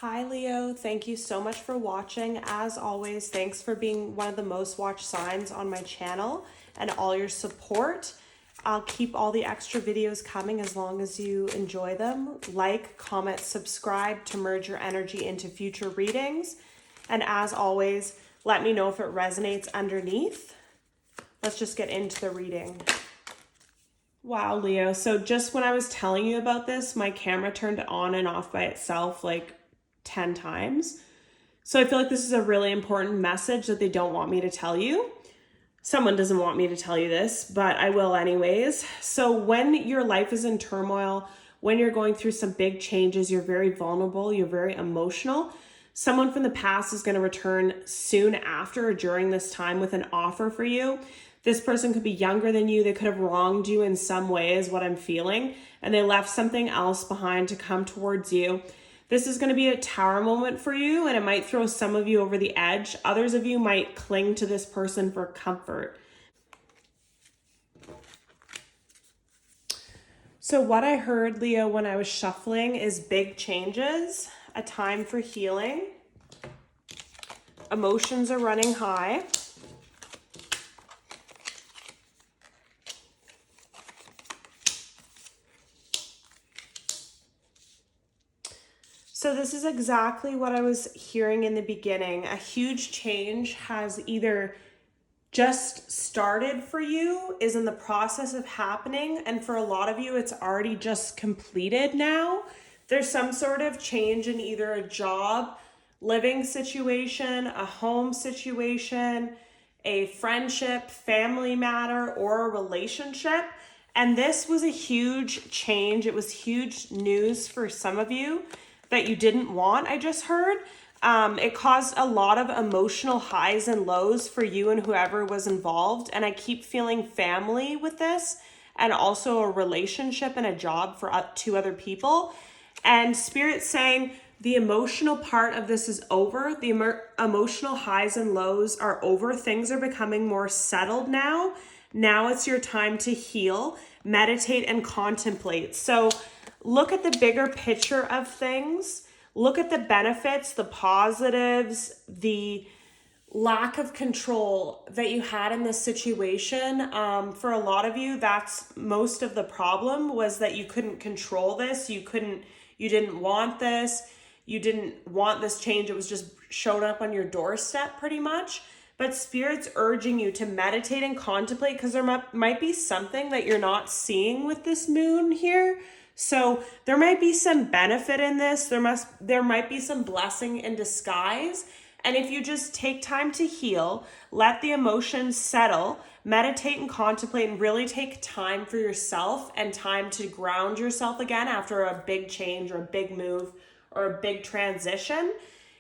Hi Leo, thank you so much for watching. As always, thanks for being one of the most watched signs on my channel and all your support. I'll keep all the extra videos coming as long as you enjoy them. Like, comment, subscribe to merge your energy into future readings. And as always, let me know if it resonates underneath. Let's just get into the reading. Wow, Leo. So just when I was telling you about this, my camera turned on and off by itself like 10 times. So I feel like this is a really important message that they don't want me to tell you. Someone doesn't want me to tell you this, but I will anyways. So when your life is in turmoil, when you're going through some big changes, you're very vulnerable, you're very emotional. Someone from the past is going to return soon after or during this time with an offer for you. This person could be younger than you. They could have wronged you in some way is what I'm feeling. And they left something else behind to come towards you. This is going to be a tower moment for you, and it might throw some of you over the edge. Others of you might cling to this person for comfort. So what I heard, Leo, when I was shuffling is big changes, a time for healing. Emotions are running high. So this is exactly what I was hearing in the beginning. A huge change has either just started for you, is in the process of happening, and for a lot of you, it's already just completed now. There's some sort of change in either a job, living situation, a home situation, a friendship, family matter, or a relationship. And this was a huge change. It was huge news for some of you that you didn't want, I just heard. It caused a lot of emotional highs and lows for you and whoever was involved. And I keep feeling family with this, and also a relationship and a job for two other people. And Spirit's saying the emotional part of this is over. The emotional highs and lows are over. Things are becoming more settled now. Now it's your time to heal, meditate, and contemplate. So look at the bigger picture of things. Look at the benefits, the positives, the lack of control that you had in this situation. For a lot of you, that's most of the problem, was that you couldn't control this. You didn't want this. You didn't want this change. It was just showed up on your doorstep pretty much. But Spirit's urging you to meditate and contemplate, because there might be something that you're not seeing with this moon here. So there might be some benefit in this. There might be some blessing in disguise. And if you just take time to heal, let the emotions settle, meditate and contemplate, and really take time for yourself and time to ground yourself again after a big change or a big move or a big transition.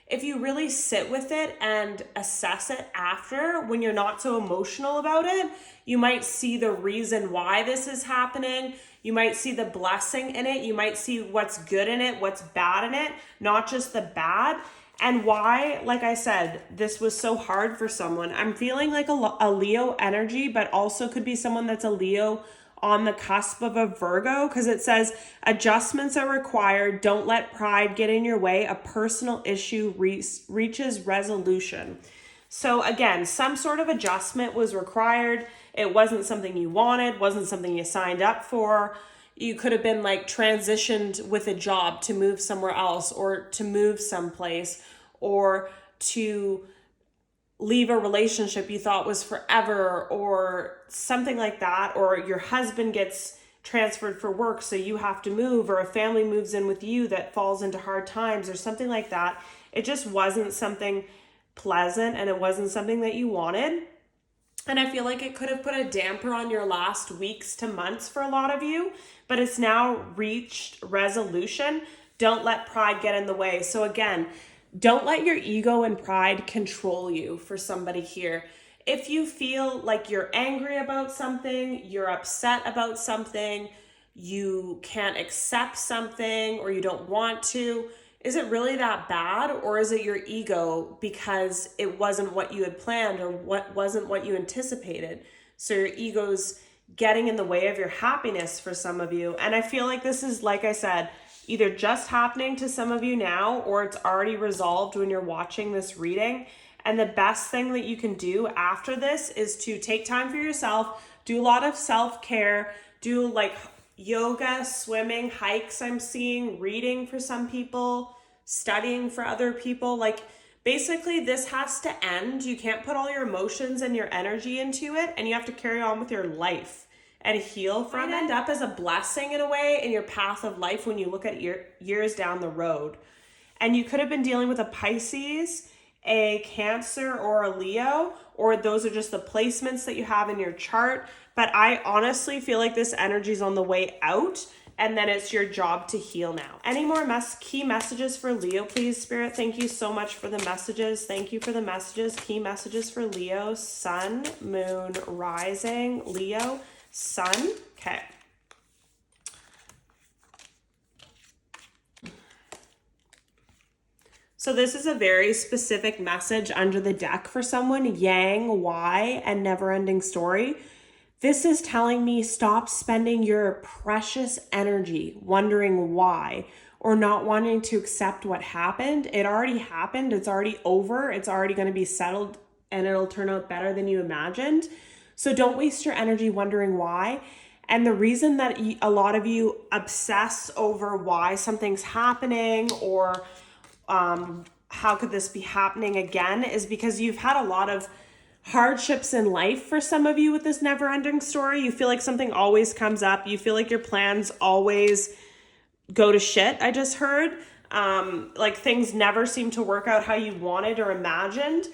If you really sit with it and assess it after, when you're not so emotional about it, you might see the reason why this is happening. You might see the blessing in it. You might see what's good in it, what's bad in it, not just the bad. And why, like I said, this was so hard for someone. I'm feeling like a Leo energy, but also could be someone that's a Leo on the cusp of a Virgo, because it says adjustments are required. Don't let pride get in your way. A personal issue reaches resolution. So again, some sort of adjustment was required. It wasn't something you wanted, wasn't something you signed up for. You could have been like transitioned with a job to move somewhere else, or to move someplace, or to leave a relationship you thought was forever, or something like that, or your husband gets transferred for work so you have to move, or a family moves in with you that falls into hard times, or something like that. It just wasn't something pleasant, and it wasn't something that you wanted. And I feel like it could have put a damper on your last weeks to months for a lot of you, but it's now reached resolution. Don't let pride get in the way. So again, don't let your ego and pride control you for somebody here. If you feel like you're angry about something, you're upset about something, you can't accept something, or you don't want to, is it really that bad? Or is it your ego because it wasn't what you had planned, or what wasn't what you anticipated? So your ego's getting in the way of your happiness for some of you. And I feel like this is, like I said, either just happening to some of you now, or it's already resolved when you're watching this reading. And the best thing that you can do after this is to take time for yourself, do a lot of self-care, do like yoga, swimming, hikes I'm seeing, reading for some people, studying for other people. Like basically this has to end. You can't put all your emotions and your energy into it, and you have to carry on with your life and heal from it. End up as a blessing in a way in your path of life when you look at your years down the road. And you could have been dealing with a Pisces, a Cancer, or a Leo, or those are just the placements that you have in your chart. But I honestly feel like this energy is on the way out, and then it's your job to heal now. Any more key messages for Leo, please, Spirit? Thank you so much for the messages. Thank you for the messages. Key messages for Leo, Sun, Moon, Rising, Leo, Sun. Okay. So this is a very specific message under the deck for someone, Yang, Y, and Never Ending Story. This is telling me stop spending your precious energy wondering why or not wanting to accept what happened. It already happened. It's already over. It's already going to be settled, and it'll turn out better than you imagined. So don't waste your energy wondering why. And the reason that a lot of you obsess over why something's happening or how could this be happening again is because you've had a lot of hardships in life for some of you with this never-ending story. You feel like something always comes up. You feel like your plans always go to shit, I just heard. Like things never seem to work out how you wanted or imagined.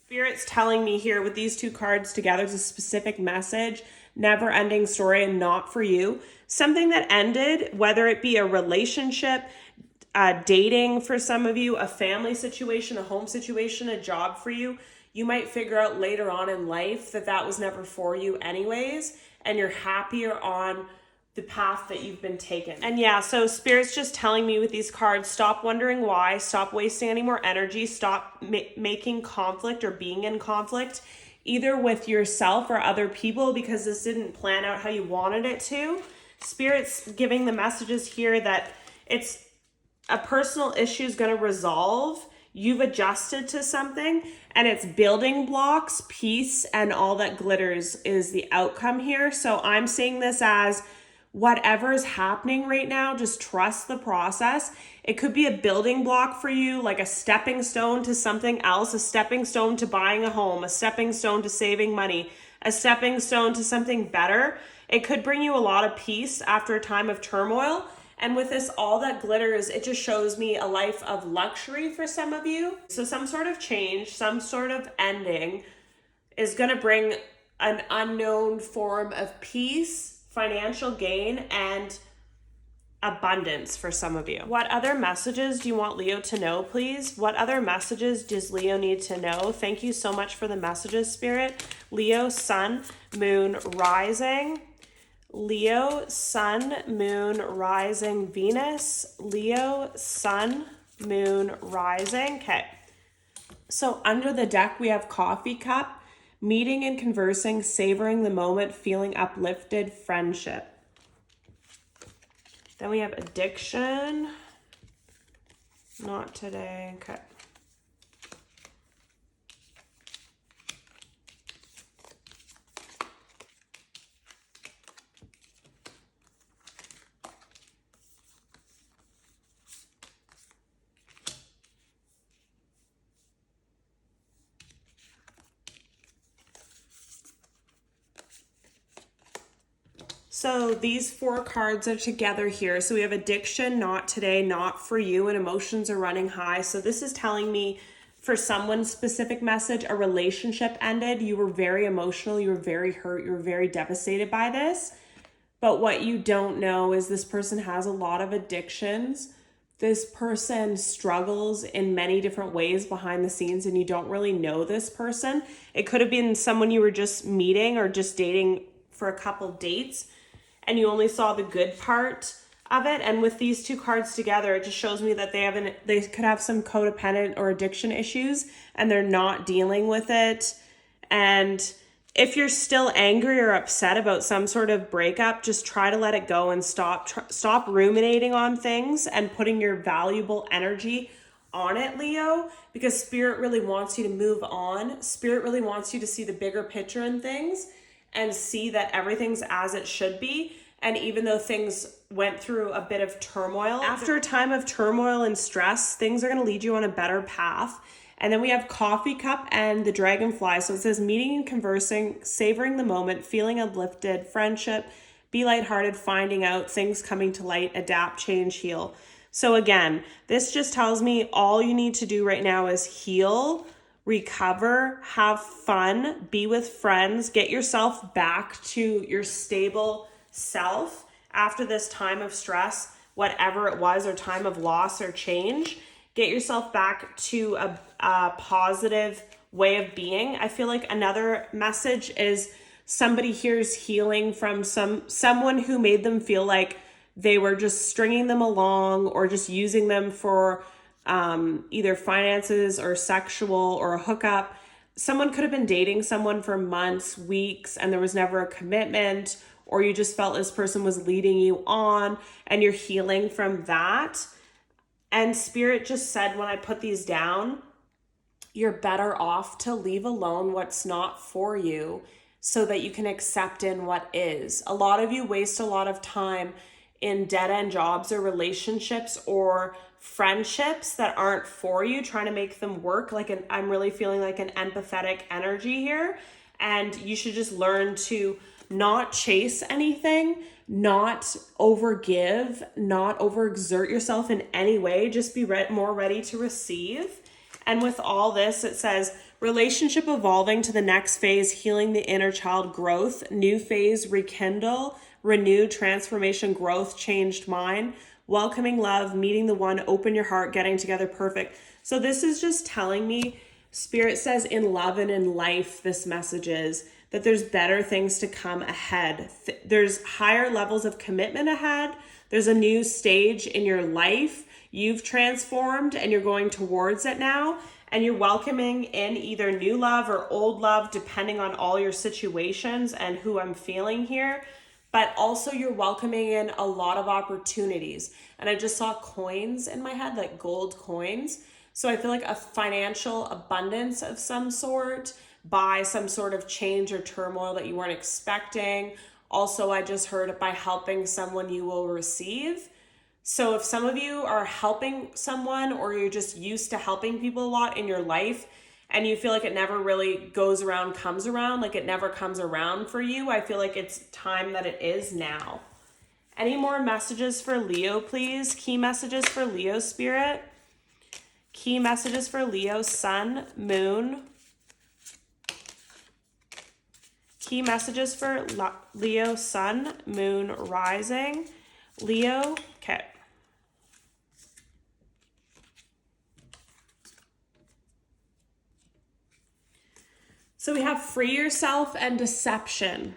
Spirit's telling me here with these two cards together is a specific message, never-ending story, and not for you. Something that ended, whether it be a relationship, dating for some of you, a family situation, a home situation, a job for you, you might figure out later on in life that that was never for you anyways, and you're happier on the path that you've been taken. And yeah, so Spirit's just telling me with these cards, stop wondering why, stop wasting any more energy, stop making conflict or being in conflict, either with yourself or other people, because this didn't plan out how you wanted it to. Spirit's giving the messages here that it's a personal issue is going to resolve. You've adjusted to something, and it's building blocks, peace, and all that glitters is the outcome here. So I'm seeing this as whatever is happening right now, just trust the process. It could be a building block for you, like a stepping stone to something else, a stepping stone to buying a home, a stepping stone to saving money, a stepping stone to something better. It could bring you a lot of peace after a time of turmoil. And with this, all that glitters, it just shows me a life of luxury for some of you. So some sort of change, some sort of ending is going to bring an unknown form of peace, financial gain, and abundance for some of you. What other messages do you want Leo to know, please? What other messages does Leo need to know? Thank you so much for the messages, Spirit. Leo, Sun, Moon, Rising. Leo, Sun, Moon, Rising, Venus. Leo, Sun, Moon, Rising. Okay. So under the deck, we have Coffee Cup, meeting and conversing, savoring the moment, feeling uplifted, friendship. Then we have addiction. Not today. Okay. So these four cards are together here. So we have addiction, not today, not for you, and emotions are running high. So this is telling me for someone's specific message, a relationship ended. You were very emotional. You were very hurt. You were very devastated by this. But what you don't know is this person has a lot of addictions. This person struggles in many different ways behind the scenes, and you don't really know this person. It could have been someone you were just meeting or just dating for a couple dates, and you only saw the good part of it. And with these two cards together, it just shows me that they could have some codependent or addiction issues, and they're not dealing with it. And If you're still angry or upset about some sort of breakup, just try to let it go and stop ruminating on things and putting your valuable energy on it, Leo, because Spirit really wants you to move on. Spirit really wants you to see the bigger picture in things and see that everything's as it should be. And even though things went through a bit of turmoil, after a time of turmoil and stress, things are going to lead you on a better path. And then we have Coffee Cup and the Dragonfly. So it says meeting and conversing, savoring the moment, feeling uplifted, friendship, be lighthearted, finding out, things coming to light, adapt, change, heal. So again, this just tells me all you need to do right now is heal, recover, have fun, be with friends, get yourself back to your stable self after this time of stress, whatever it was, or time of loss or change. Get yourself back to a positive way of being. I feel like another message is somebody here is healing from someone who made them feel like they were just stringing them along or just using them for either finances or sexual or a hookup. Someone could have been dating someone for months, weeks, and there was never a commitment, or you just felt this person was leading you on and you're healing from that. And Spirit just said, when I put these down, you're better off to leave alone what's not for you so that you can accept in what is. A lot of you waste a lot of time in dead-end jobs or relationships or friendships that aren't for you, trying to make them work. I'm really feeling like an empathetic energy here. And you should just learn to not chase anything, not overgive, not overexert yourself in any way. Just be more ready to receive. And with all this, it says relationship evolving to the next phase, healing the inner child, growth, new phase, rekindle, renew, transformation, growth, changed mind, welcoming love, meeting the one, open your heart, getting together, perfect. So this is just telling me, Spirit says in love and in life, this message is that there's better things to come ahead. There's higher levels of commitment ahead. There's a new stage in your life. You've transformed and you're going towards it now. And you're welcoming in either new love or old love, depending on all your situations and who I'm feeling here. But also you're welcoming in a lot of opportunities. And I just saw coins in my head, like gold coins. So I feel like a financial abundance of some sort, by some sort of change or turmoil that you weren't expecting. Also, I just heard by helping someone you will receive. So if some of you are helping someone, or you're just used to helping people a lot in your life and you feel like it never really goes around, comes around, like it never comes around for you, I feel like it's time that it is now. Any more messages for Leo, please? Key messages for Leo, Spirit. Key messages for Leo, Sun, Moon. Key messages for Leo, Sun, Moon, Rising. Leo, okay. So we have free yourself and deception.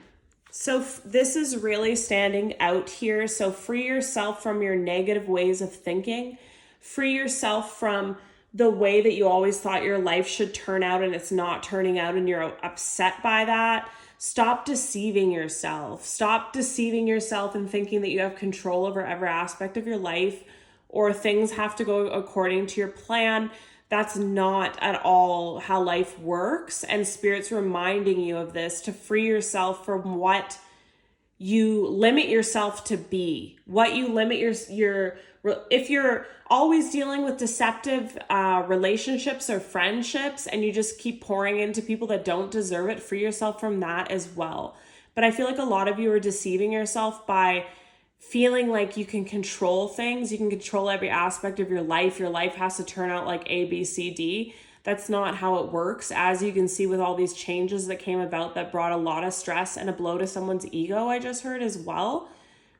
So this is really standing out here. So free yourself from your negative ways of thinking. Free yourself from the way that you always thought your life should turn out and it's not turning out and you're upset by that. Stop deceiving yourself. Stop deceiving yourself and thinking that you have control over every aspect of your life or things have to go according to your plan. That's not at all how life works. And Spirit's reminding you of this, to free yourself from what you limit yourself to be, what you limit your if you're always dealing with deceptive relationships or friendships and you just keep pouring into people that don't deserve it, free yourself from that as well. But I feel like a lot of you are deceiving yourself by feeling like you can control things. You can control every aspect of your life. Your life has to turn out like A, B, C, D. That's not how it works. As you can see with all these changes that came about that brought a lot of stress and a blow to someone's ego, I just heard as well.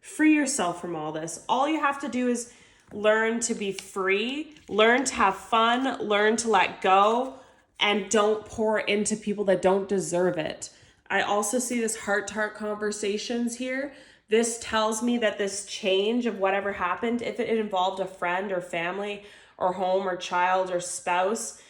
Free yourself from all this. All you have to do is learn to be free, learn to have fun, learn to let go, and don't pour into people that don't deserve it. I also see this heart-to-heart conversations here. This tells me that this change of whatever happened, if it involved a friend or family or home or child or spouse,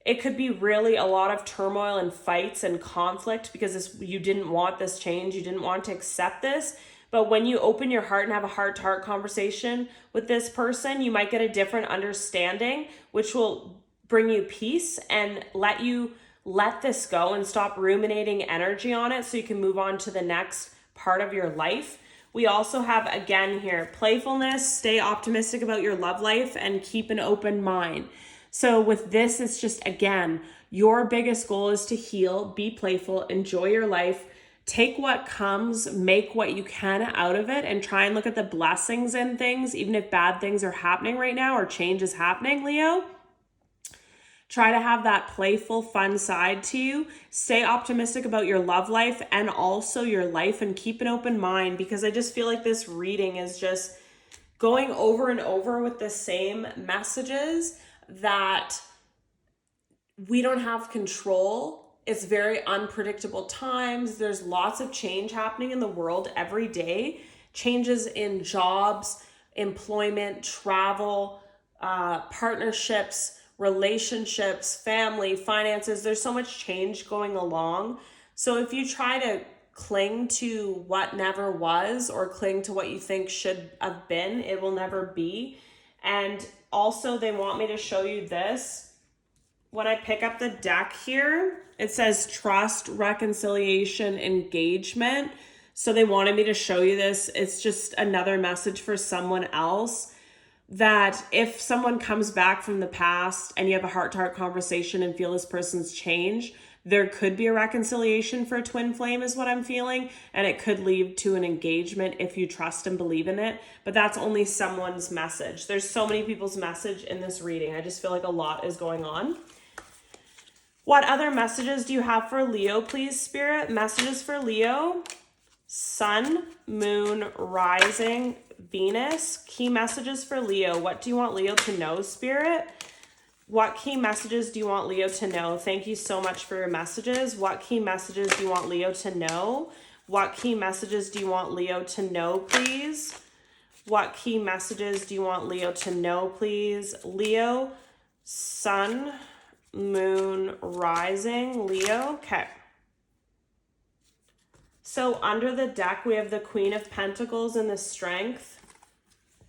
It could be really a lot of turmoil and fights and conflict because you didn't want this change. You didn't want to accept this. But when you open your heart and have a heart-to-heart conversation with this person, you might get a different understanding, which will bring you peace and let you let this go and stop ruminating energy on it so you can move on to the next part of your life. We also have, again here, playfulness, stay optimistic about your love life, and keep an open mind. So with this, it's just, again, your biggest goal is to heal, be playful, enjoy your life, take what comes, make what you can out of it, and try and look at the blessings in things, even if bad things are happening right now or change is happening, Leo. Try to have that playful, fun side to you. Stay optimistic about your love life and also your life, and keep an open mind, because I just feel like this reading is just going over and over with the same messages that we don't have control. It's very unpredictable times. There's lots of change happening in the world every day. Changes in jobs, employment, travel, partnerships, relationships, family, finances. There's so much change going along. So if you try to cling to what never was or cling to what you think should have been, it will never be. And also they want me to show you this. When I pick up the deck here, it says trust, reconciliation, engagement. So they wanted me to show you this. It's just another message for someone else, that if someone comes back from the past and you have a heart-to-heart conversation and feel this person's changed, there could be a reconciliation for a twin flame is what I'm feeling, and it could lead to an engagement if you trust and believe in it. But that's only someone's message. There's so many people's message in this reading. I just feel like a lot is going on. What other messages do you have for Leo, please, Spirit? Messages for Leo: Sun, Moon, Rising, Venus. Key messages for Leo. What do you want Leo to know, Spirit? What key messages do you want Leo to know? Thank you so much for your messages. What key messages do you want Leo to know? What key messages do you want Leo to know, please? What key messages do you want Leo to know, please? Leo, Sun, Moon, Rising, Leo. Okay. So under the deck, we have the Queen of Pentacles and the Strength.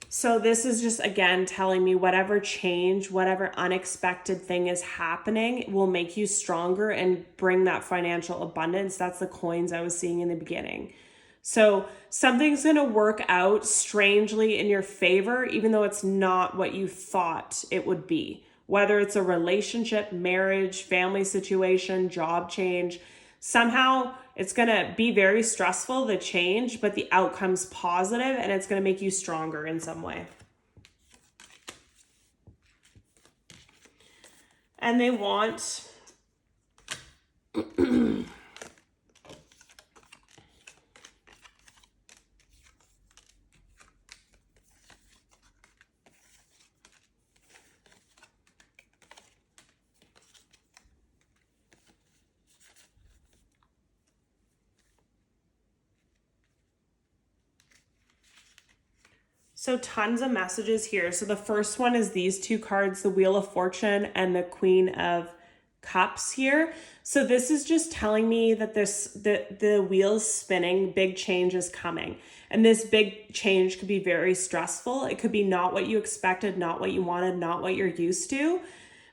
So this is just, again, telling me whatever change, whatever unexpected thing is happening will make you stronger and bring that financial abundance. That's the coins I was seeing in the beginning. So something's going to work out strangely in your favor, even though it's not what you thought it would be. Whether it's a relationship, marriage, family situation, job change, somehow it's going to be very stressful, the change, but the outcome's positive and it's going to make you stronger in some way. And they want so tons of messages here. So the first one is these two cards, the Wheel of Fortune and the Queen of Cups here. So this is just telling me that the wheel's spinning, big change is coming. And this big change could be very stressful. It could be not what you expected, not what you wanted, not what you're used to,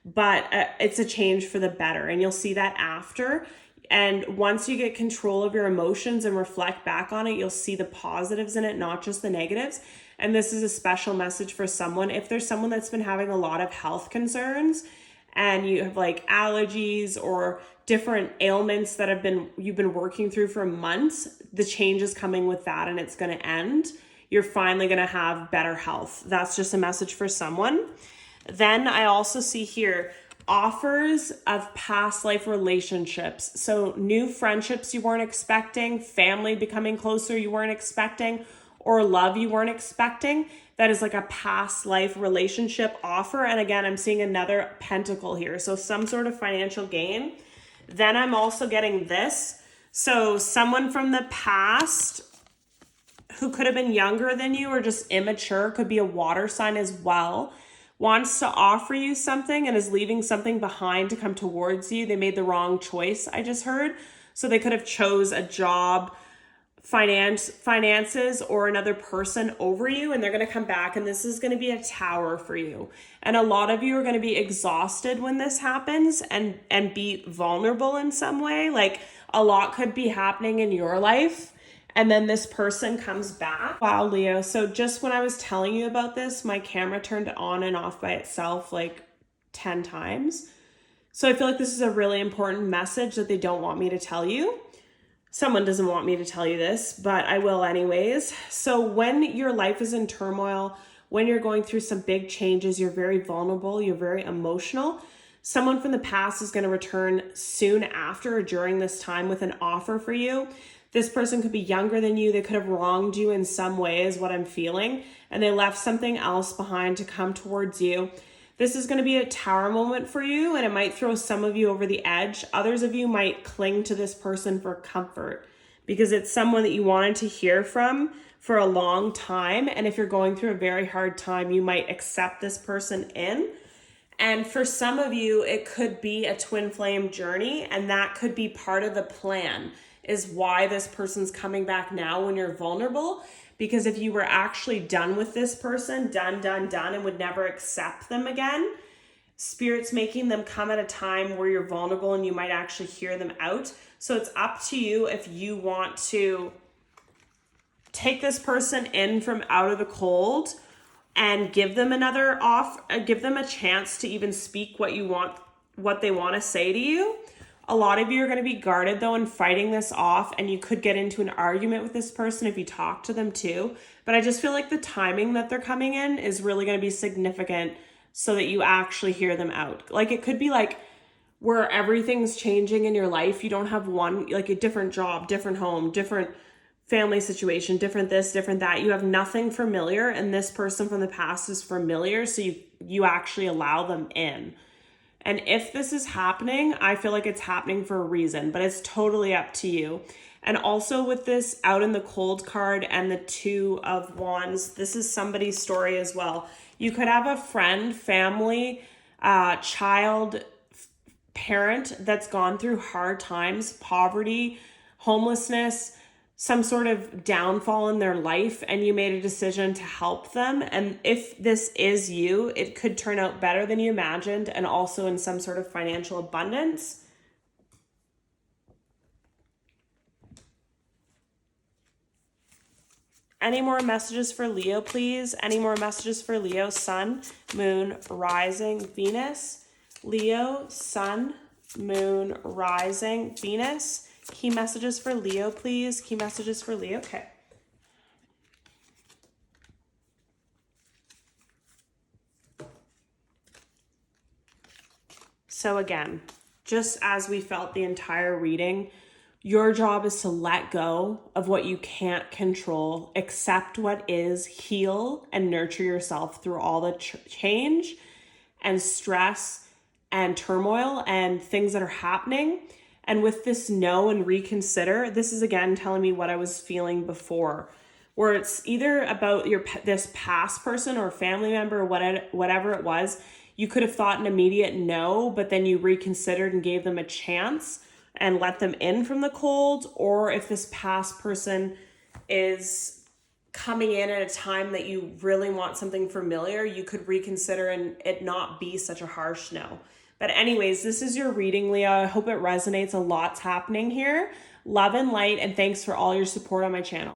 but it's a change for the better. And you'll see that after. And once you get control of your emotions and reflect back on it, you'll see the positives in it, not just the negatives. And this is a special message for someone. If there's someone that's been having a lot of health concerns and you have like allergies or different ailments that you've been working through for months, the change is coming with that and it's going to end. You're finally going to have better health. That's just a message for someone. Then I also see here offers of past life relationships. So new friendships you weren't expecting, family becoming closer you weren't expecting, or love you weren't expecting. That is like a past life relationship offer. And again, I'm seeing another pentacle here. So some sort of financial gain. Then I'm also getting this. So someone from the past who could have been younger than you or just immature, could be a water sign as well, wants to offer you something and is leaving something behind to come towards you. They made the wrong choice, I just heard. So they could have chose a job, finances, or another person over you, and they're going to come back, and this is going to be a Tower for you. And a lot of you are going to be exhausted when this happens and be vulnerable in some way. Like, a lot could be happening in your life, and then this person comes back. Wow, Leo. So just when I was telling you about this, my camera turned on and off by itself like 10 times. So I feel like this is a really important message that they don't want me to tell you. Someone doesn't want me to tell you this, but I will anyways. So when your life is in turmoil, when you're going through some big changes, you're very vulnerable, you're very emotional. Someone from the past is going to return soon after or during this time with an offer for you. This person could be younger than you. They could have wronged you in some way is what I'm feeling. And they left something else behind to come towards you. This is going to be a Tower moment for you, and it might throw some of you over the edge. Others of you might cling to this person for comfort because it's someone that you wanted to hear from for a long time. And if you're going through a very hard time, you might accept this person in. And for some of you, it could be a twin flame journey, and that could be part of the plan, is why this person's coming back now when you're vulnerable. Because if you were actually done with this person, done, and would never accept them again, Spirit's making them come at a time where you're vulnerable and you might actually hear them out. So it's up to you if you want to take this person in from out of the cold and give them give them a chance to even speak what they want to say to you. A lot of you are going to be guarded though and fighting this off, and you could get into an argument with this person if you talk to them too. But I just feel like the timing that they're coming in is really going to be significant so that you actually hear them out. Like, it could be like where everything's changing in your life. You don't have one, like a different job, different home, different family situation, different this, different that. You have nothing familiar, and this person from the past is familiar. So you actually allow them in. And if this is happening, I feel like it's happening for a reason, but it's totally up to you. And also with this out in the cold card and the Two of Wands, this is somebody's story as well. You could have a friend, family, child, parent that's gone through hard times, poverty, homelessness, some sort of downfall in their life, and you made a decision to help them. And if this is you, it could turn out better than you imagined, and also in some sort of financial abundance. Any more messages for Leo, please? Any more messages for Leo, Sun, Moon, Rising, Venus? Leo, Sun, Moon, Rising, Venus. Key messages for Leo, please. Key messages for Leo. Okay. So again, just as we felt the entire reading, your job is to let go of what you can't control, accept what is, heal and nurture yourself through all the change and stress and turmoil and things that are happening. And with this know and reconsider, this is again telling me what I was feeling before, where it's either about this past person or family member or whatever it was. You could have thought an immediate no, but then you reconsidered and gave them a chance and let them in from the cold. Or if this past person is coming in at a time that you really want something familiar, you could reconsider and it not be such a harsh no. But anyways, this is your reading, Leo. I hope it resonates. A lot's happening here. Love and light, and thanks for all your support on my channel.